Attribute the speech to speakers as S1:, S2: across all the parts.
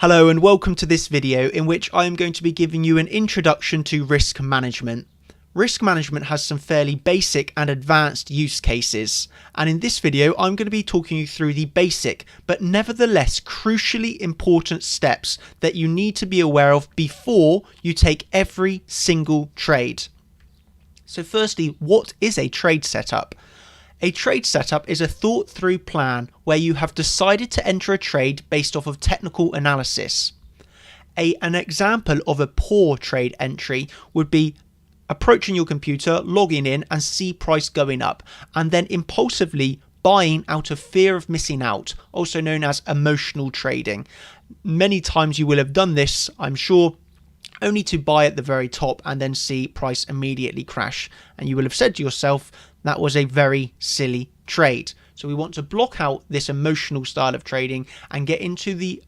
S1: Hello and welcome to this video in which I am going to be giving you an introduction to risk management. Risk management has some fairly basic and advanced use cases, and in this video I'm going to be talking you through the basic but nevertheless crucially important steps that you need to be aware of before you take every single trade. So firstly, what is a trade setup? A trade setup is a thought through plan where you have decided to enter a trade based off of technical analysis. An example of a poor trade entry would be approaching your computer, logging in and see price going up, and then impulsively buying out of fear of missing out, also known as emotional trading. Many times you will have done this, I'm sure, only to buy at the very top and then see price immediately crash, and you will have said to yourself, that was a very silly trade. So we want to block out this emotional style of trading and get into the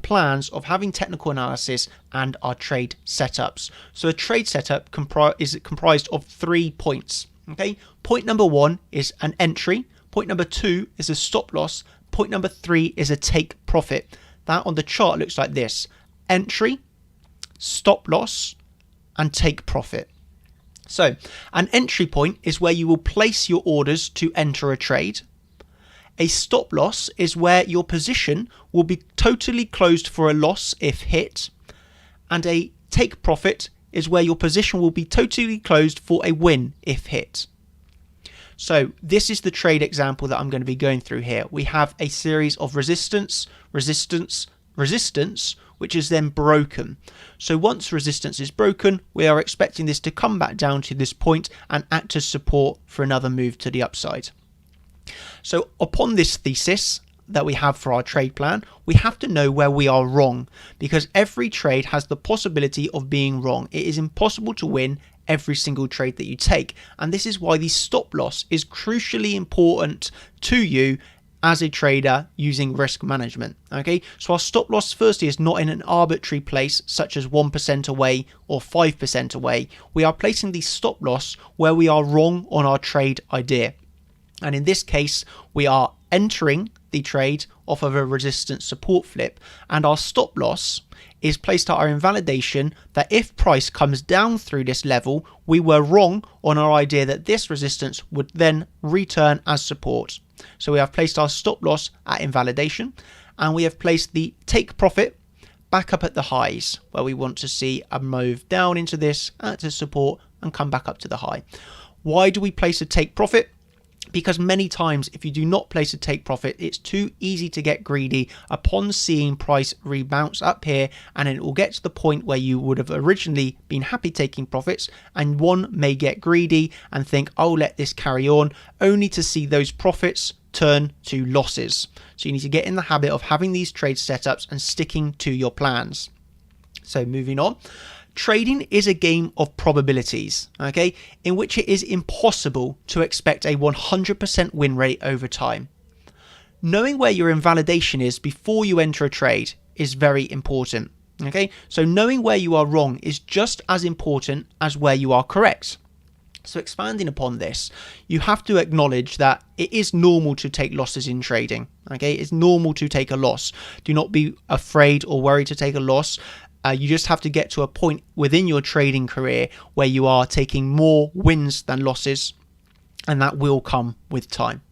S1: plans of having technical analysis and our trade setups. So a trade setup is comprised of 3 points. Okay, point number 1 is an entry. Point number 2 is a stop loss. Point number 3 is a take profit. That on the chart looks like this: entry, stop loss, and take profit. So an entry point is where you will place your orders to enter a trade. A stop loss is where your position will be totally closed for a loss if hit. And a take profit is where your position will be totally closed for a win if hit. So this is the trade example that I'm going to be going through here. We have a series of resistance, resistance, resistance, which is then broken. So once resistance is broken, we are expecting this to come back down to this point and act as support for another move to the upside. So upon this thesis that we have for our trade plan, we have to know where we are wrong, because every trade has the possibility of being wrong. It is impossible to win every single trade that you take, and this is why the stop loss is crucially important to you as a trader using risk management. Okay, so our stop loss firstly is not in an arbitrary place such as 1% away or 5% away. We are placing the stop loss where we are wrong on our trade idea, and in this case we are entering the trade off of a resistance support flip, and our stop loss is placed at our invalidation that if price comes down through this level, we were wrong on our idea that this resistance would then return as support. So we have placed our stop loss at invalidation, and we have placed the take profit back up at the highs where we want to see a move down into this at a support and come back up to the high. Why do we place a take profit? Because many times if you do not place a take profit, it's too easy to get greedy upon seeing price rebounce up here, and it will get to the point where you would have originally been happy taking profits, and one may get greedy and think, oh, let this carry on, only to see those profits turn to losses. So you need to get in the habit of having these trade setups and sticking to your plans. So moving on. Trading is a game of probabilities, okay, in which it is impossible to expect a 100% win rate over time. Knowing where your invalidation is before you enter a trade is very important, okay? So knowing where you are wrong is just as important as where you are correct. So expanding upon this, you have to acknowledge that it is normal to take losses in trading, okay? It's normal to take a loss. Do not be afraid or worried to take a loss. You just have to get to a point within your trading career where you are taking more wins than losses, and that will come with time.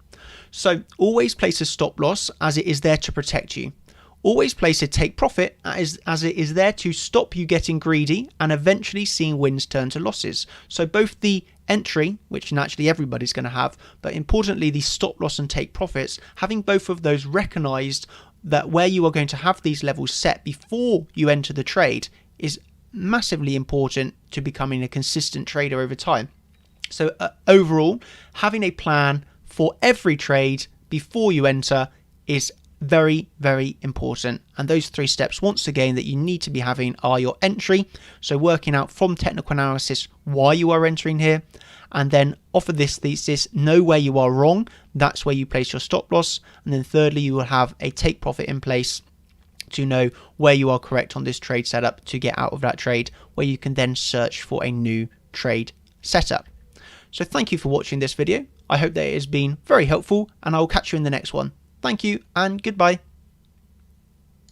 S1: So always place a stop loss as it is there to protect you. Always place a take profit as it is there to stop you getting greedy and eventually seeing wins turn to losses. So both the entry, which naturally everybody's going to have, but importantly the stop loss and take profits, having both of those recognized that where you are going to have these levels set before you enter the trade is massively important to becoming a consistent trader over time. So overall, having a plan for every trade before you enter is very, very important. And those 3 steps, once again, that you need to be having are your entry, so working out from technical analysis why you are entering here, and then off of this thesis, know where you are wrong. That's where you place your stop loss. And then thirdly, you will have a take profit in place to know where you are correct on this trade setup to get out of that trade, where you can then search for a new trade setup. So thank you for watching this video. I hope that it has been very helpful, and I will catch you in the next one. Thank you and goodbye.